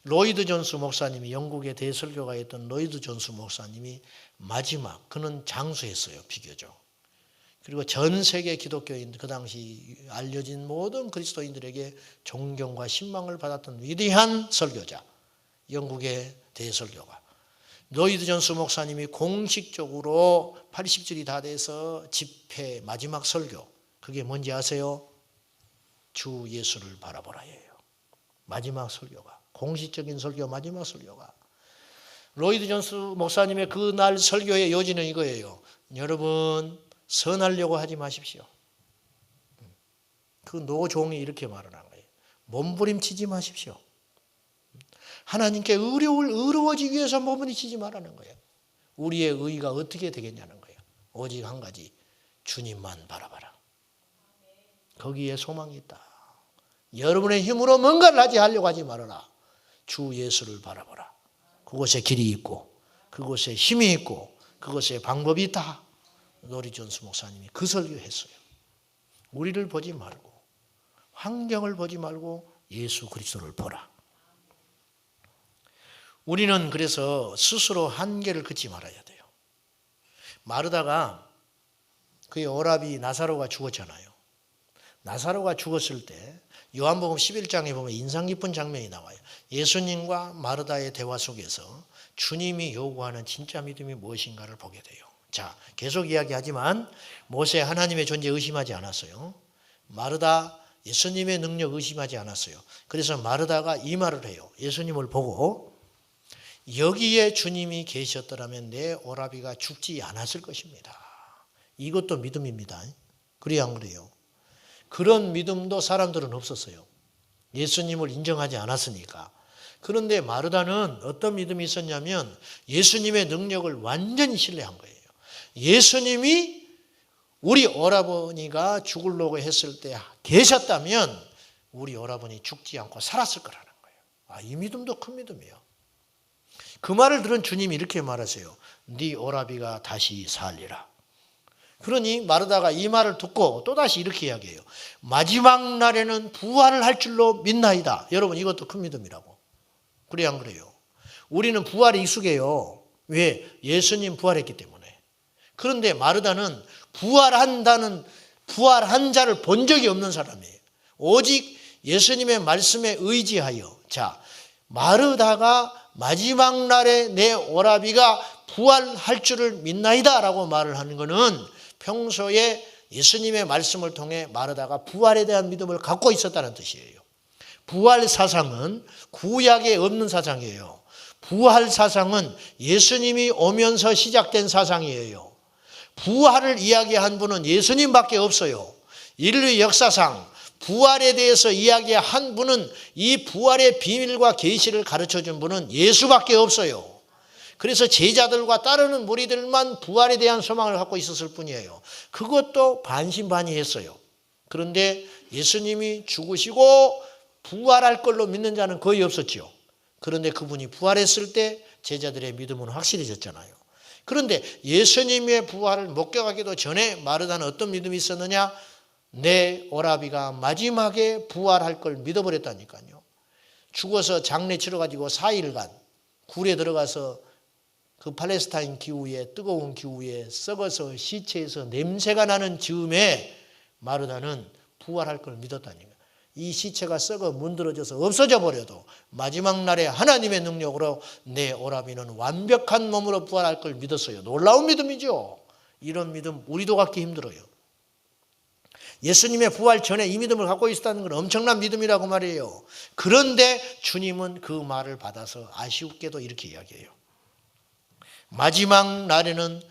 로이드 존스 목사님이 영국의 대설교가였던 로이드 존스 목사님이 마지막 그는 장수했어요. 비교적. 그리고 전 세계 기독교인들 그 당시 알려진 모든 그리스도인들에게 존경과 신망을 받았던 위대한 설교자. 영국의 대설교가. 로이드 존스 목사님이 공식적으로 80절이 다 돼서 집회 마지막 설교. 그게 뭔지 아세요? 주 예수를 바라보라예요. 마지막 설교가. 공식적인 설교 마지막 설교가. 로이드 존스 목사님의 그날 설교의 요지는 이거예요. 여러분 선하려고 하지 마십시오. 그 노종이 이렇게 말을 한 거예요. 몸부림치지 마십시오. 하나님께 의로워지기 위해서 몸부림치지 말라는 거예요. 우리의 의가 어떻게 되겠냐는 거예요. 오직 한 가지, 주님만 바라봐라. 거기에 소망이 있다. 여러분의 힘으로 뭔가를 하려고 하지 말아라. 주 예수를 바라보라. 그곳에 길이 있고 그곳에 힘이 있고 그곳에 방법이 있다. 노리존스 목사님이 그 설교했어요. 우리를 보지 말고 환경을 보지 말고 예수 그리스도를 보라. 우리는 그래서 스스로 한계를 긋지 말아야 돼요. 마르다가 그의 오라비 나사로가 죽었잖아요. 나사로가 죽었을 때 요한복음 11장에 보면 인상 깊은 장면이 나와요. 예수님과 마르다의 대화 속에서 주님이 요구하는 진짜 믿음이 무엇인가를 보게 돼요. 자, 계속 이야기하지만 모세 하나님의 존재 의심하지 않았어요. 마르다 예수님의 능력 의심하지 않았어요. 그래서 마르다가 이 말을 해요. 예수님을 보고 여기에 주님이 계셨더라면 내 오라비가 죽지 않았을 것입니다. 이것도 믿음입니다. 그래야 안 그래요? 그런 믿음도 사람들은 없었어요. 예수님을 인정하지 않았으니까. 그런데 마르다는 어떤 믿음이 있었냐면 예수님의 능력을 완전히 신뢰한 거예요. 예수님이 우리 오라버니가 죽으려고 했을 때 계셨다면 우리 오라버니 죽지 않고 살았을 거라는 거예요. 이 믿음도 큰 믿음이에요. 그 말을 들은 주님이 이렇게 말하세요. 네 오라비가 다시 살리라. 그러니 마르다가 이 말을 듣고 또다시 이렇게 이야기해요. 마지막 날에는 부활을 할 줄로 믿나이다. 여러분 이것도 큰 믿음이라고. 그래야 안 그래요? 우리는 부활에 익숙해요. 왜? 예수님 부활했기 때문에. 그런데 마르다는 부활한 자를 본 적이 없는 사람이에요. 오직 예수님의 말씀에 의지하여. 자, 마르다가 마지막 날에 내 오라비가 부활할 줄을 믿나이다 라고 말을 하는 것은 평소에 예수님의 말씀을 통해 마르다가 부활에 대한 믿음을 갖고 있었다는 뜻이에요. 부활 사상은 구약에 없는 사상이에요. 부활 사상은 예수님이 오면서 시작된 사상이에요. 부활을 이야기한 분은 예수님밖에 없어요. 인류 역사상 부활에 대해서 이야기한 분은 이 부활의 비밀과 계시를 가르쳐준 분은 예수밖에 없어요. 그래서 제자들과 따르는 무리들만 부활에 대한 소망을 갖고 있었을 뿐이에요. 그것도 반신반의했어요. 그런데 예수님이 죽으시고 부활할 걸로 믿는 자는 거의 없었죠. 그런데 그분이 부활했을 때 제자들의 믿음은 확실해졌잖아요. 그런데 예수님의 부활을 목격하기도 전에 마르다는 어떤 믿음이 있었느냐? 내 오라비가 마지막에 부활할 걸 믿어버렸다니까요. 죽어서 장례 치러가지고 4일간 굴에 들어가서 그 팔레스타인 기후에 뜨거운 기후에 썩어서 시체에서 냄새가 나는 즈음에 마르다는 부활할 걸 믿었다니까. 이 시체가 썩어 문드러져서 없어져 버려도 마지막 날에 하나님의 능력으로 내 오라비는 완벽한 몸으로 부활할 걸 믿었어요. 놀라운 믿음이죠. 이런 믿음 우리도 갖기 힘들어요. 예수님의 부활 전에 이 믿음을 갖고 있었다는 건 엄청난 믿음이라고 말이에요. 그런데 주님은 그 말을 받아서 아쉬웠게도 이렇게 이야기해요. 마지막 날에는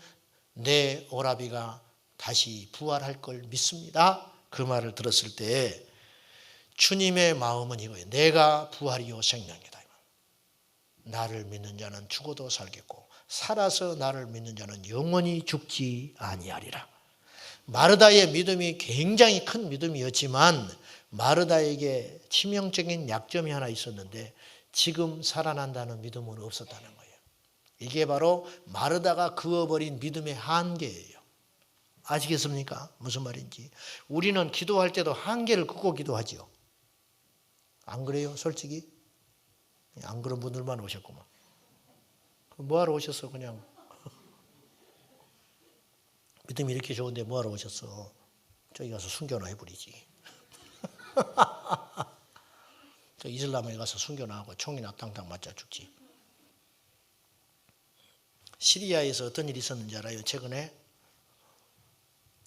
내 오라비가 다시 부활할 걸 믿습니다. 그 말을 들었을 때 주님의 마음은 이거예요. 내가 부활이요 생명이다. 나를 믿는 자는 죽어도 살겠고 살아서 나를 믿는 자는 영원히 죽지 아니하리라. 마르다의 믿음이 굉장히 큰 믿음이었지만 마르다에게 치명적인 약점이 하나 있었는데 지금 살아난다는 믿음은 없었다는 거예요. 이게 바로 마르다가 그어버린 믿음의 한계예요. 아시겠습니까? 무슨 말인지. 우리는 기도할 때도 한계를 긋고 기도하죠. 안 그래요? 솔직히? 안 그런 분들만 오셨구만. 뭐하러 오셨어 그냥. 믿음이 이렇게 좋은데 뭐하러 오셨어. 저기 가서 순교나 해버리지. 저 이슬람에 가서 순교나 하고 총이나 땅땅 맞자 죽지. 시리아에서 어떤 일이 있었는지 알아요? 최근에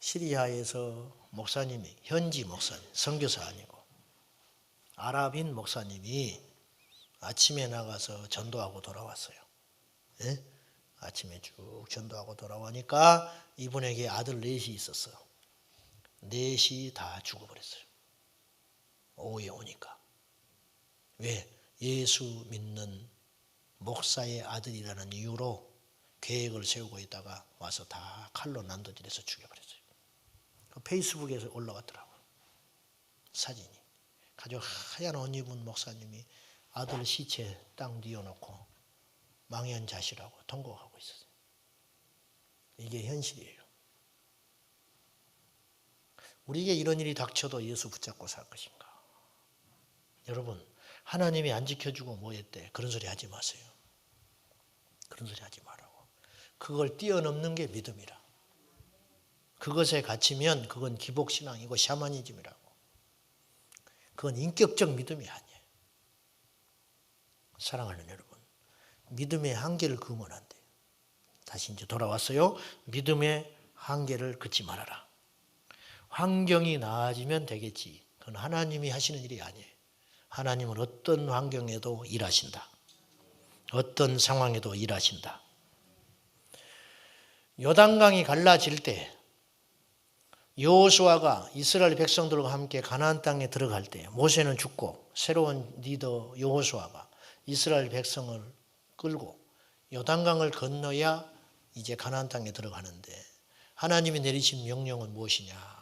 시리아에서 목사님이 현지 목사님, 선교사 아니고 아랍인 목사님이 아침에 나가서 전도하고 돌아왔어요. 예? 아침에 쭉 전도하고 돌아오니까 이분에게 아들 넷이 있었어요. 넷이 다 죽어버렸어요. 오후에 오니까. 왜? 예수 믿는 목사의 아들이라는 이유로 계획을 세우고 있다가 와서 다 칼로 난도질해서 죽여버렸어요. 페이스북에서 올라갔더라고요. 사진이. 가죽 하얀 옷 입은 목사님이 아들 시체 땅 뉘어놓고 망연자실하고 통곡하고 있었어요. 이게 현실이에요. 우리에게 이런 일이 닥쳐도 예수 붙잡고 살 것인가? 여러분, 하나님이 안 지켜주고 뭐 했대? 그런 소리 하지 마세요. 그런 소리 하지 말라고. 그걸 뛰어넘는 게 믿음이라. 그것에 갇히면 그건 기복신앙이고 샤머니즘이라고. 그건 인격적 믿음이 아니에요. 사랑하는 여러분, 믿음의 한계를 그으면 안 돼요. 다시 이제 돌아왔어요. 믿음의 한계를 긋지 말아라. 환경이 나아지면 되겠지. 그건 하나님이 하시는 일이 아니에요. 하나님은 어떤 환경에도 일하신다. 어떤 상황에도 일하신다. 요단강이 갈라질 때 여호수아가 이스라엘 백성들과 함께 가나안 땅에 들어갈 때 모세는 죽고 새로운 리더 여호수아가 이스라엘 백성을 끌고 요단강을 건너야 이제 가나안 땅에 들어가는데 하나님이 내리신 명령은 무엇이냐?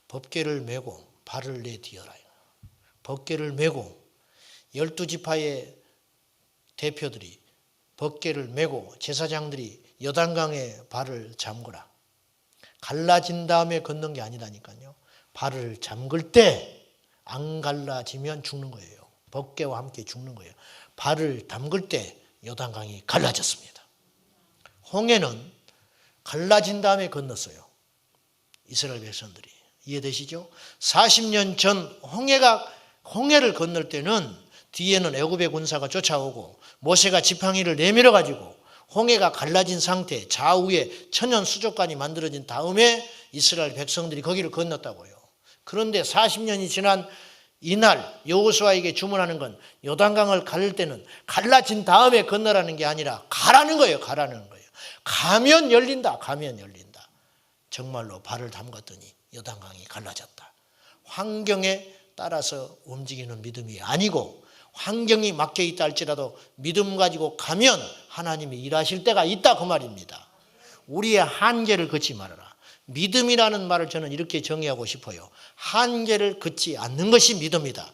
법궤를 메고 발을 내디어라. 법궤를 메고 12지파의 대표들이 법궤를 메고 제사장들이 요단강에 발을 잠그라. 갈라진 다음에 걷는 게 아니라니까요. 발을 잠글 때 안 갈라지면 죽는 거예요. 법궤와 함께 죽는 거예요. 발을 담글 때 요단강이 갈라졌습니다. 홍해는 갈라진 다음에 건넜어요. 이스라엘 백성들이. 이해되시죠? 40년 전 홍해를 건널 때는 뒤에는 애굽의 군사가 쫓아오고 모세가 지팡이를 내밀어 가지고 홍해가 갈라진 상태, 좌우에 천연 수족관이 만들어진 다음에 이스라엘 백성들이 거기를 건넜다고요. 그런데 40년이 지난 이날 여호수아에게 주문하는 건 요단강을 가를 때는 갈라진 다음에 건너라는 게 아니라 가라는 거예요. 가라는 거예요. 가면 열린다. 가면 열린다. 정말로 발을 담갔더니 요단강이 갈라졌다. 환경에 따라서 움직이는 믿음이 아니고 환경이 막혀 있다 할지라도 믿음 가지고 가면 하나님이 일하실 때가 있다 그 말입니다. 우리의 한계를 긋지 말아라. 믿음이라는 말을 저는 이렇게 정의하고 싶어요. 한계를 긋지 않는 것이 믿음이다.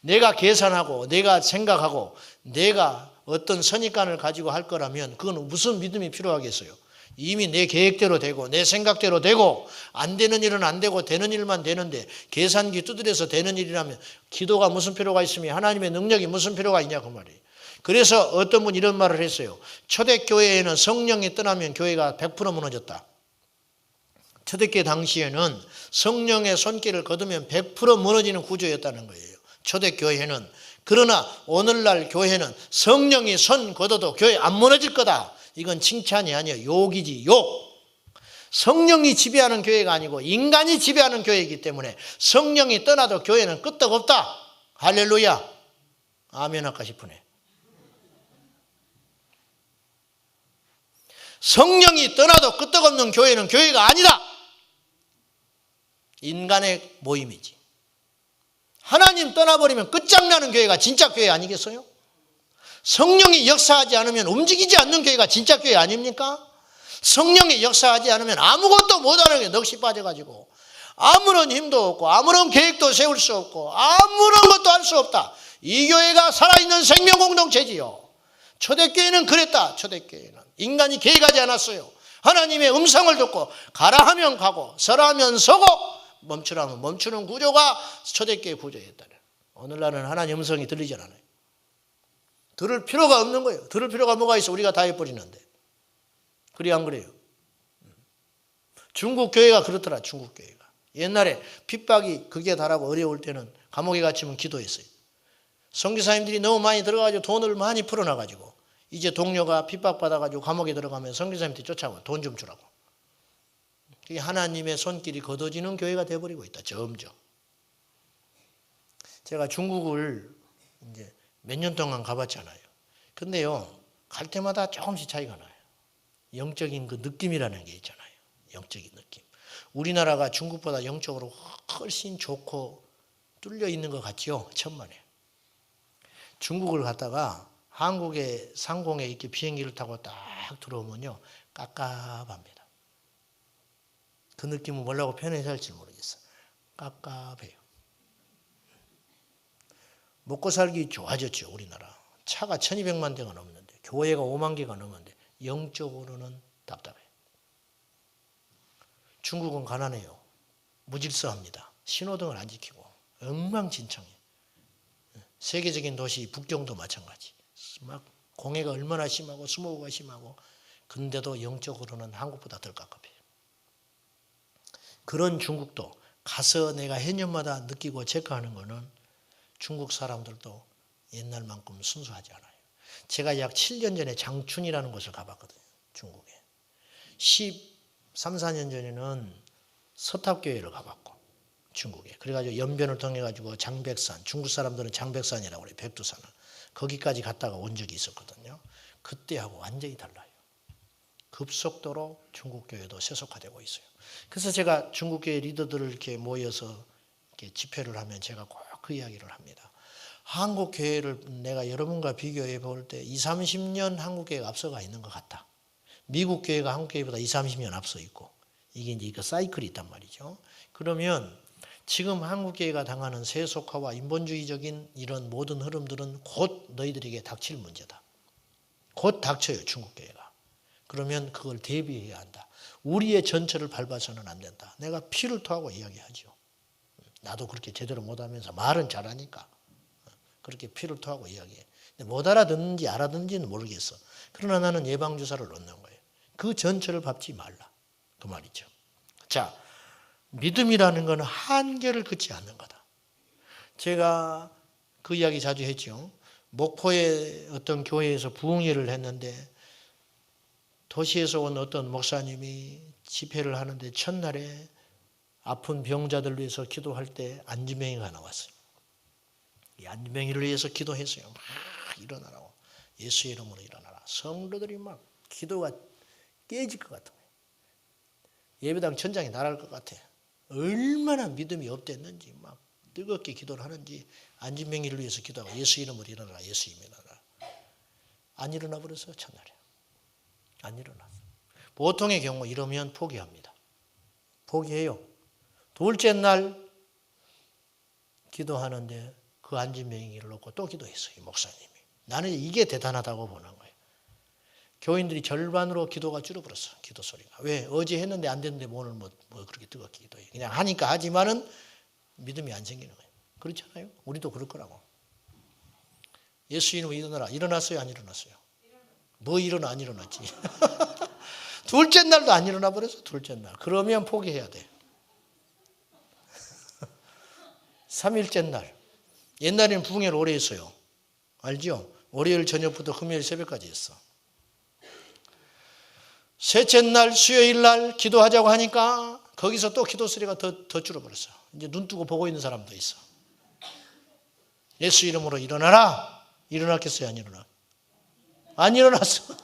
내가 계산하고 내가 생각하고 내가 어떤 선입관을 가지고 할 거라면 그건 무슨 믿음이 필요하겠어요. 이미 내 계획대로 되고 내 생각대로 되고 안 되는 일은 안 되고 되는 일만 되는데 계산기 두드려서 되는 일이라면 기도가 무슨 필요가 있으며 하나님의 능력이 무슨 필요가 있냐 그 말이에요. 그래서 어떤 분 이런 말을 했어요. 초대교회에는 성령이 떠나면 교회가 100% 무너졌다. 초대교회 당시에는 성령의 손길을 거두면 100% 무너지는 구조였다는 거예요. 초대교회는. 그러나 오늘날 교회는 성령이 손 거둬도 교회 안 무너질 거다. 이건 칭찬이 아니에요. 욕이지 욕. 성령이 지배하는 교회가 아니고 인간이 지배하는 교회이기 때문에 성령이 떠나도 교회는 끄떡없다. 할렐루야. 아멘 할까 싶으네. 성령이 떠나도 끄떡없는 교회는 교회가 아니다. 인간의 모임이지. 하나님 떠나버리면 끝장나는 교회가 진짜 교회 아니겠어요? 성령이 역사하지 않으면 움직이지 않는 교회가 진짜 교회 아닙니까? 성령이 역사하지 않으면 아무것도 못하는 게 넋이 빠져가지고 아무런 힘도 없고 아무런 계획도 세울 수 없고 아무런 것도 할 수 없다. 이 교회가 살아있는 생명 공동체지요. 초대교회는 그랬다. 초대교회는 인간이 계획하지 않았어요. 하나님의 음성을 듣고 가라 하면 가고 서라 하면 서고 멈추라면 멈추는 구조가 초대교회 구조였다네. 오늘날은 하나님 음성이 들리지 않아요. 들을 필요가 없는 거예요. 들을 필요가 뭐가 있어? 우리가 다 해버리는데. 그래 안 그래요? 중국 교회가 그렇더라. 중국 교회가. 옛날에 핍박이 극에 달하고 어려울 때는 감옥에 갇히면 기도했어요. 선교사님들이 너무 많이 들어가지고 돈을 많이 풀어놔가지고 이제 동료가 핍박받아가지고 감옥에 들어가면 선교사님들이 쫓아와 돈 좀 주라고. 그게 하나님의 손길이 걷어지는 교회가 돼버리고 있다. 점점. 제가 중국을 이제 몇 년 동안 가봤잖아요. 근데요, 갈 때마다 조금씩 차이가 나요. 영적인 그 느낌이라는 게 있잖아요. 영적인 느낌. 우리나라가 중국보다 영적으로 훨씬 좋고 뚫려 있는 것 같죠? 천만에. 중국을 갔다가 한국의 상공에 이렇게 비행기를 타고 딱 들어오면요, 깝깝합니다. 그 느낌은 뭐라고 표현해야 할지 모르겠어요. 깝깝해요. 먹고 살기 좋아졌죠, 우리나라. 차가 1200만 대가 넘는데, 교회가 5만 개가 넘는데 영적으로는 답답해요. 중국은 가난해요. 무질서합니다. 신호등을 안 지키고 엉망진창이에요. 세계적인 도시 북경도 마찬가지. 막 공해가 얼마나 심하고 스모그가 심하고, 근데도 영적으로는 한국보다 덜 깝깝해요. 그런 중국도 가서 내가 해년마다 느끼고 체크하는 거는 중국 사람들도 옛날만큼 순수하지 않아요. 제가 약 7년 전에 장춘이라는 곳을 가봤거든요. 중국에. 13, 14년 전에는 서탑교회를 가봤고, 중국에. 그래가지고 연변을 통해가지고 장백산, 중국 사람들은 장백산이라고 그래요. 백두산을. 거기까지 갔다가 온 적이 있었거든요. 그때하고 완전히 달라요. 급속도로 중국 교회도 세속화되고 있어요. 그래서 제가 중국 교회 리더들을 이렇게 모여서 이렇게 집회를 하면 제가 꼭 그 이야기를 합니다. 한국 교회를 내가 여러분과 비교해 볼 때 20, 30년 한국 교회가 앞서가 있는 것 같다. 미국 교회가 한국 교회보다 20, 30년 앞서 있고, 이게 이제 그 사이클이 있단 말이죠. 그러면 지금 한국 교회가 당하는 세속화와 인본주의적인 이런 모든 흐름들은 곧 너희들에게 닥칠 문제다. 곧 닥쳐요, 중국 교회가. 그러면 그걸 대비해야 한다. 우리의 전철을 밟아서는 안 된다. 내가 피를 토하고 이야기하죠. 나도 그렇게 제대로 못하면서 말은 잘하니까 그렇게 피를 토하고 이야기해. 근데 못 알아듣는지 알아듣는지는 모르겠어. 그러나 나는 예방주사를 놓는 거예요. 그 전철을 밟지 말라. 그 말이죠. 자, 믿음이라는 것은 한계를 긋지 않는 거다. 제가 그 이야기 자주 했죠. 목포의 어떤 교회에서 부흥회를 했는데, 도시에서 온 어떤 목사님이 집회를 하는데 첫날에 아픈 병자들을 위해서 기도할 때 안진뱅이가 나왔어요. 이 안진뱅이를 위해서 기도했어요. 막 일어나라고. 예수의 이름으로 일어나라. 성도들이 막 기도가 깨질 것 같은 거예요. 예배당 천장이 날아갈 것 같아. 얼마나 믿음이 업됐는지 막 뜨겁게 기도를 하는지, 안진뱅이를 위해서 기도하고 예수 이름으로 일어나라. 예수 이름으로 일어나라. 안 일어나 버려서 첫날에. 안 일어났어. 보통의 경우 이러면 포기합니다. 포기해요. 둘째 날 기도하는데 그 안진뱅이를 놓고 또 기도했어요. 목사님이. 나는 이게 대단하다고 보는 거예요. 교인들이 절반으로 기도가 줄어들었어. 기도 소리가. 왜? 어제 했는데 안 됐는데 오늘 뭐 그렇게 뜨겁게 기도해. 그냥 하니까 하지만은 믿음이 안 생기는 거예요. 그렇잖아요. 우리도 그럴 거라고. 예수 이름으로 일어나라. 일어났어요? 안 일어났어요? 뭐 일어나 안 일어났지. 둘째 날도 안 일어나 버려서 둘째 날. 그러면 포기해야 돼. 3일째 날. 옛날에는 부흥회를 오래 했어요. 알죠? 월요일 저녁부터 금요일 새벽까지 했어. 셋째 날 수요일 날 기도하자고 하니까 거기서 또 기도 소리가 더 줄어버렸어. 이제 눈 뜨고 보고 있는 사람도 있어. 예수 이름으로 일어나라. 일어났겠어요? 안 일어나? 안 일어났어.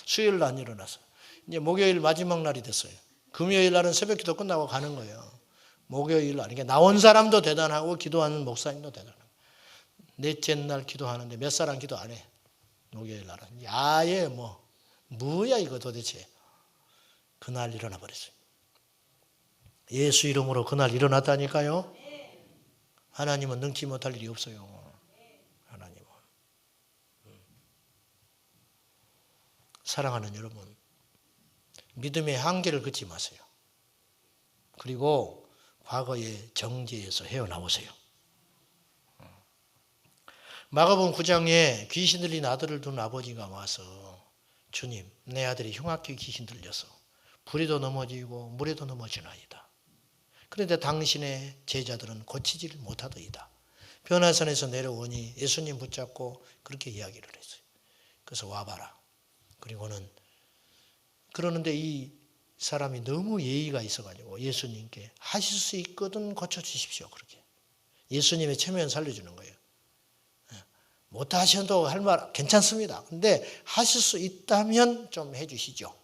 수요일 날 안 일어났어. 이제 목요일 마지막 날이 됐어요. 금요일 날은 새벽 기도 끝나고 가는 거예요. 목요일 날. 그러니까 나온 사람도 대단하고 기도하는 목사님도 대단하고. 넷째 날 기도하는데 몇 사람 기도 안 해. 목요일 날은. 아예 뭐야 이거 도대체. 그날 일어나 버렸어요. 예수 이름으로 그날 일어났다니까요. 하나님은 능치 못할 일이 없어요. 하나님은. 사랑하는 여러분, 믿음의 한계를 긋지 마세요. 그리고 과거의 정죄에서 헤어나오세요. 마가복음 9장에 귀신 들린 아들을 둔 아버지가 와서, 주님, 내 아들이 흉악하게 귀신 들려서 불에도 넘어지고 물에도 넘어지나이다. 그런데 당신의 제자들은 고치지를 못하더이다. 변화산에서 내려오니 예수님 붙잡고 그렇게 이야기를 했어요. 그래서 와봐라. 그리고는 그러는데 이 사람이 너무 예의가 있어가지고 예수님께 하실 수 있거든 고쳐주십시오. 그렇게 예수님의 체면 살려주는 거예요. 못하셔도 할 말 괜찮습니다. 근데 하실 수 있다면 좀 해주시죠.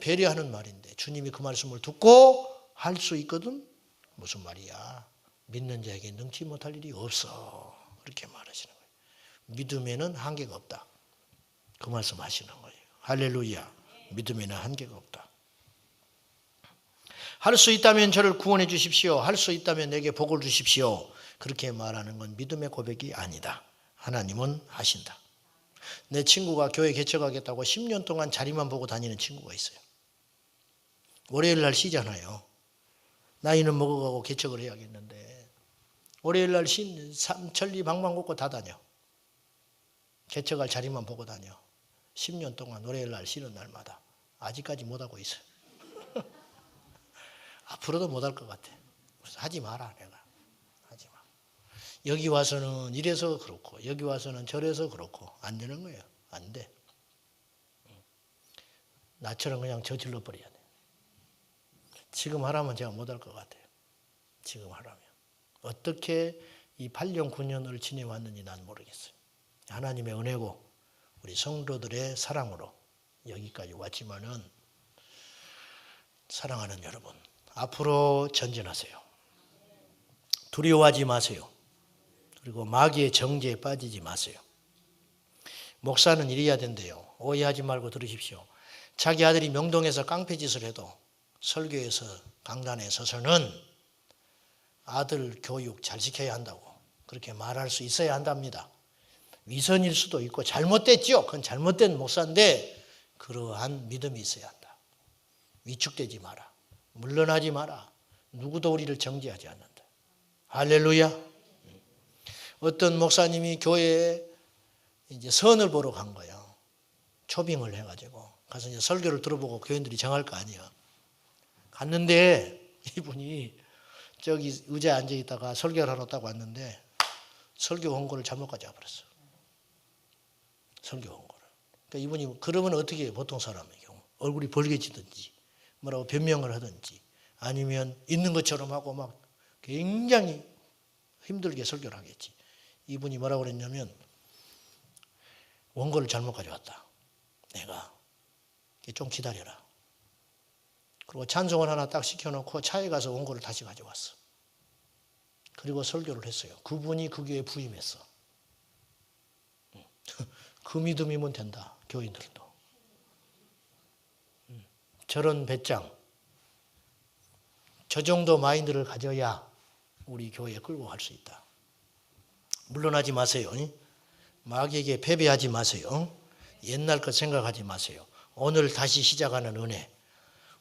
배려하는 말인데 주님이 그 말씀을 듣고 할 수 있거든 무슨 말이야? 믿는 자에게 능치 못할 일이 없어. 그렇게 말하시는 거예요. 믿음에는 한계가 없다. 그 말씀 하시는 거예요. 할렐루야. 믿음에는 한계가 없다. 할 수 있다면 저를 구원해 주십시오. 할 수 있다면 내게 복을 주십시오. 그렇게 말하는 건 믿음의 고백이 아니다. 하나님은 하신다. 내 친구가 교회 개척하겠다고 10년 동안 자리만 보고 다니는 친구가 있어요. 월요일 날 쉬잖아요. 나이는 먹어가고 개척을 해야겠는데 월요일 날 천리 방방곡곡 다 다녀. 개척할 자리만 보고 다녀. 10년 동안 월요일 날 쉬는 날마다 아직까지 못하고 있어요. 앞으로도 못할 것 같아. 그래서 하지 마라 내가. 하지 마. 여기 와서는 이래서 그렇고 여기 와서는 저래서 그렇고 안 되는 거예요. 안 돼. 나처럼 그냥 저질러 버려야 돼. 지금 하라면 제가 못할 것 같아요. 지금 하라면. 어떻게 이 8년 9년을 지내왔는지 난 모르겠어요. 하나님의 은혜고 우리 성도들의 사랑으로 여기까지 왔지만은 사랑하는 여러분 앞으로 전진하세요. 두려워하지 마세요. 그리고 마귀의 정죄에 빠지지 마세요. 목사는 이래야 된대요. 오해하지 말고 들으십시오. 자기 아들이 명동에서 깡패짓을 해도 설교에서 강단에 서서는 아들 교육 잘 시켜야 한다고 그렇게 말할 수 있어야 한답니다. 위선일 수도 있고 잘못됐죠. 그건 잘못된 목사인데 그러한 믿음이 있어야 한다. 위축되지 마라. 물러나지 마라. 누구도 우리를 정죄하지 않는다. 할렐루야. 어떤 목사님이 교회에 이제 선을 보러 간 거예요. 초빙을 해가지고 가서 이제 설교를 들어보고 교인들이 정할 거 아니야. 갔는데 이분이 저기 의자에 앉아 있다가 설교를 하러 딱 왔는데 설교 원고를 잘못 가져와 버렸어. 설교 원고를. 그러니까 이분이 그러면 어떻게 해요? 보통 사람의 경우 얼굴이 벌개지든지 뭐라고 변명을 하든지 아니면 있는 것처럼 하고 막 굉장히 힘들게 설교를 하겠지. 이분이 뭐라고 그랬냐면 원고를 잘못 가져왔다. 내가 좀 기다려라. 그리고 찬송을 하나 딱 시켜놓고 차에 가서 원고를 다시 가져왔어. 그리고 설교를 했어요. 그분이 그 교회에 부임했어. 그 믿음이면 된다. 교인들도. 저런 배짱. 저 정도 마인드를 가져야 우리 교회에 끌고 갈 수 있다. 물러나지 마세요. 마귀에게 패배하지 마세요. 옛날 것 생각하지 마세요. 오늘 다시 시작하는 은혜.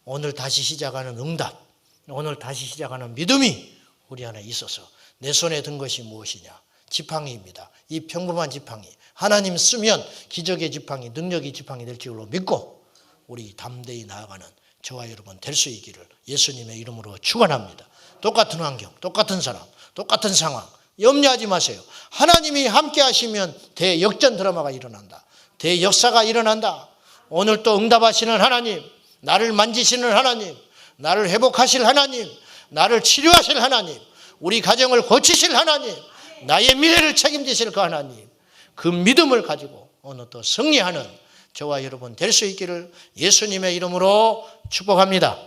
오늘 다시 시작하는 응답. 오늘 다시 시작하는 믿음이 우리 안에 있어서 내 손에 든 것이 무엇이냐. 지팡이입니다. 이 평범한 지팡이. 하나님 쓰면 기적의 지팡이, 능력의 지팡이 될 줄로 믿고 우리 담대히 나아가는 저와 여러분 될 수 있기를 예수님의 이름으로 축원합니다. 똑같은 환경, 똑같은 사람, 똑같은 상황 염려하지 마세요. 하나님이 함께 하시면 대역전 드라마가 일어난다. 대역사가 일어난다. 오늘 또 응답하시는 하나님, 나를 만지시는 하나님, 나를 회복하실 하나님, 나를 치료하실 하나님, 우리 가정을 고치실 하나님, 나의 미래를 책임지실 그 하나님, 그 믿음을 가지고 오늘 또 승리하는 저와 여러분 될 수 있기를 예수님의 이름으로 축복합니다.